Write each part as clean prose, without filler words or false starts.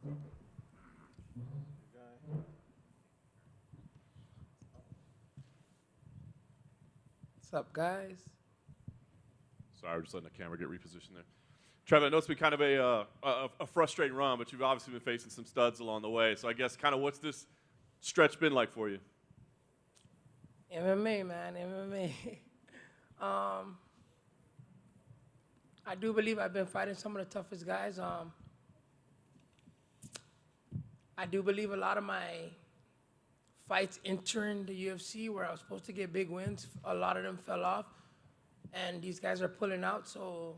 What's up, guys? Sorry, we're just letting the camera get repositioned there. Trevin, I know it's been kind of a frustrating run, but you've obviously been facing some studs along the way. So I guess kind of what's this stretch been like for you? MMA, man, MMA. I do believe I've been fighting some of the toughest guys. I do believe a lot of my fights entering the UFC where I was supposed to get big wins, a lot of them fell off, and these guys are pulling out, so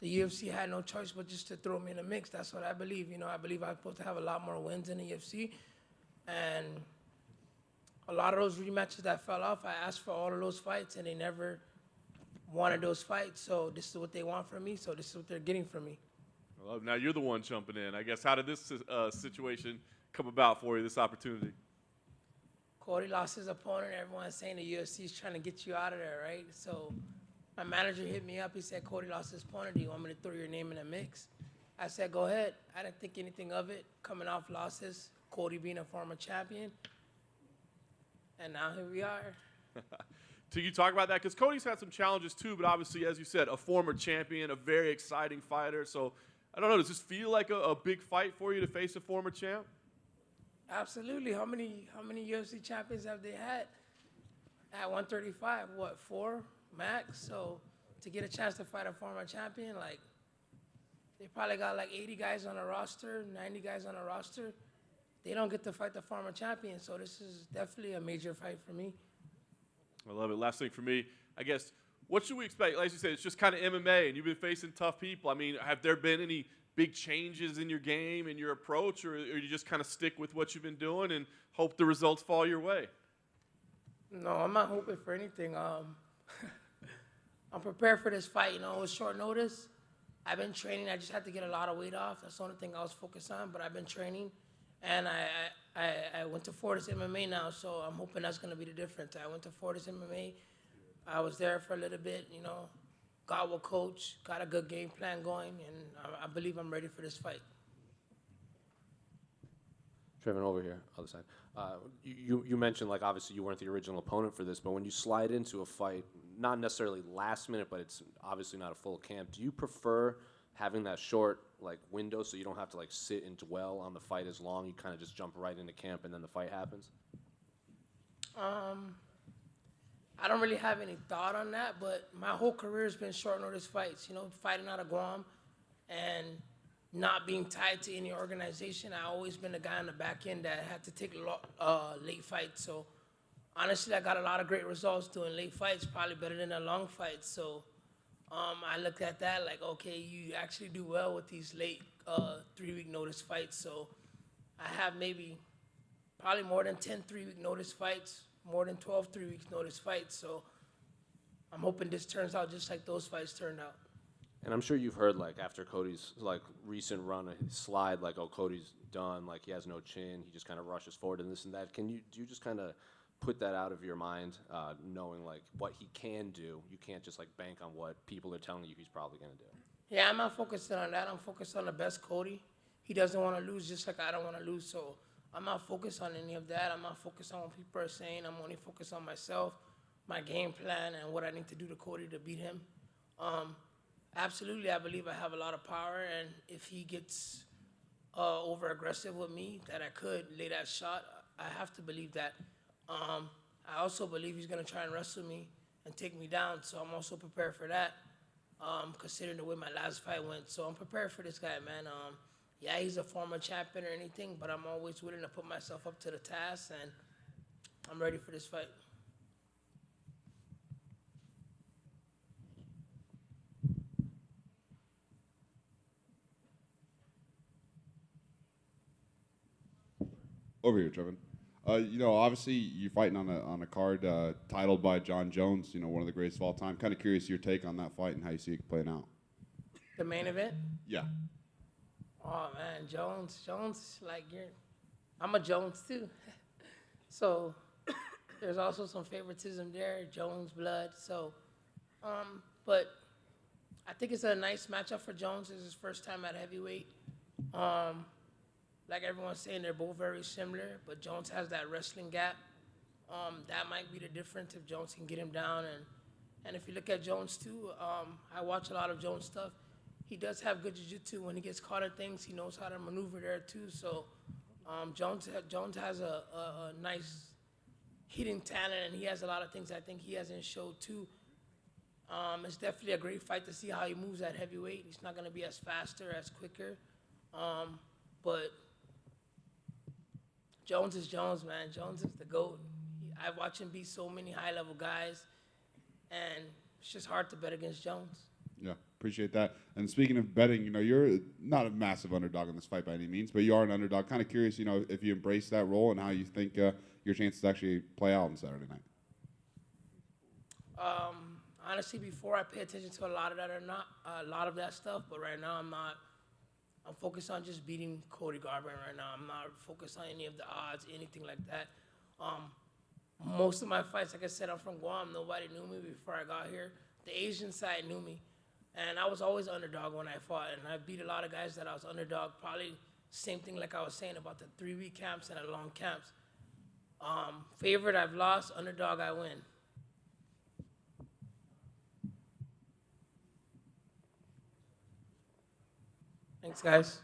the UFC had no choice but just to throw me in the mix. That's what I believe. You know, I believe I'm supposed to have a lot more wins in the UFC, and a lot of those rematches that fell off, I asked for all of those fights, and they never wanted those fights, so this is what they want from me, so this is what they're getting from me. Well, now you're the one jumping in. I guess how did this situation come about for you, this opportunity? Cody lost his opponent. Everyone's saying the UFC is trying to get you out of there, right? So my manager hit me up. He said, Cody lost his opponent. Do you want me to throw your name in the mix? I said, go ahead. I didn't think anything of it. Coming off losses, Cody being a former champion. And now here we are. So you talk about that? Because Cody's had some challenges too, but obviously, as you said, a former champion, a very exciting fighter. So I don't know, does this feel like a big fight for you to face a former champ? Absolutely. How many UFC champions have they had at 135? What, 4 max? So to get a chance to fight a former champion, like they probably got like 80 guys on the roster, 90 guys on the roster. They don't get to fight the former champion, so this is definitely a major fight for me. I love it. Last thing for me, I guess, what should we expect? Like you said, it's just kind of MMA, and you've been facing tough people. I mean, have there been any big changes in your game and your approach, or you just kind of stick with what you've been doing and hope the results fall your way? No, I'm not hoping for anything. I'm prepared for this fight. You know, it was short notice. I've been training. I just had to get a lot of weight off. That's the only thing I was focused on, but I've been training. And I went to Fortis MMA now, so I'm hoping that's going to be the difference. I went to Fortis MMA. I was there for a little bit, you know, got with coach, got a good game plan going, and I believe I'm ready for this fight. Trevin, over here, other side. You mentioned, like, obviously you weren't the original opponent for this, but when you slide into a fight, not necessarily last minute, but it's obviously not a full camp, do you prefer having that short, like, window so you don't have to, like, sit and dwell on the fight as long? You kind of just jump right into camp and then the fight happens? I don't really have any thought on that, but my whole career has been short notice fights, you know, fighting out of Guam and not being tied to any organization. I've always been the guy on the back end that had to take late fights. So honestly, I got a lot of great results doing late fights, probably better than a long fight. So I looked at that like, okay, you actually do well with these late 3-week notice fights. So I have probably more than 10 3-week notice fights, more than 12 3-week notice fights. So I'm hoping this turns out just like those fights turned out. And I'm sure you've heard, like, after Cody's, like, recent run, his slide, like, oh, Cody's done, like, he has no chin, he just kind of rushes forward and this and that. Do you just kind of put that out of your mind, knowing, like, what he can do? You can't just, like, bank on what people are telling you he's probably going to do. Yeah, I'm not focusing on that. I'm focused on the best Cody. He doesn't want to lose just like I don't want to lose. So I'm not focused on any of that. I'm not focused on what people are saying. I'm only focused on myself, my game plan, and what I need to do to Cody to beat him. Absolutely, I believe I have a lot of power, and if he gets over-aggressive with me, that I could lay that shot, I have to believe that. I also believe he's going to try and wrestle me and take me down, so I'm also prepared for that, considering the way my last fight went. So I'm prepared for this guy, man. Yeah, he's a former champion or anything, but I'm always willing to put myself up to the task, and I'm ready for this fight. Over here, Trevin. You know, obviously you're fighting on a card titled by John Jones. You know, one of the greatest of all time. Kind of curious your take on that fight and how you see it playing out. The main event? Yeah. Oh man, Jones, like I'm a Jones too. So there's also some favoritism there, Jones blood. So, but I think it's a nice matchup for Jones. It's his first time at heavyweight. like everyone's saying, they're both very similar, but Jones has that wrestling gap. That might be the difference if Jones can get him down. And if you look at Jones too, I watch a lot of Jones stuff. He does have good jiu-jitsu. When he gets caught at things, he knows how to maneuver there too. So Jones has a nice hitting talent, and he has a lot of things I think he hasn't showed too. It's definitely a great fight to see how he moves at heavyweight. He's not going to be as faster, as quicker. But Jones is Jones, man. Jones is the GOAT. I've watched him beat so many high-level guys, and it's just hard to bet against Jones. Yeah, appreciate that. And speaking of betting, you're not a massive underdog in this fight by any means, but you are an underdog. Kind of curious, if you embrace that role and how you think your chances actually play out on Saturday night. Honestly, before I pay attention to a lot of that stuff, but right now I'm not. I'm focused on just beating Cody Garbrandt right now. I'm not focused on any of the odds, anything like that. Most of my fights, like I said, I'm from Guam. Nobody knew me before I got here. The Asian side knew me. And I was always underdog when I fought. And I beat a lot of guys that I was underdog. Probably same thing like I was saying about the 3-week camps and the long camps. Favorite, I've lost. Underdog, I win. Thanks, guys.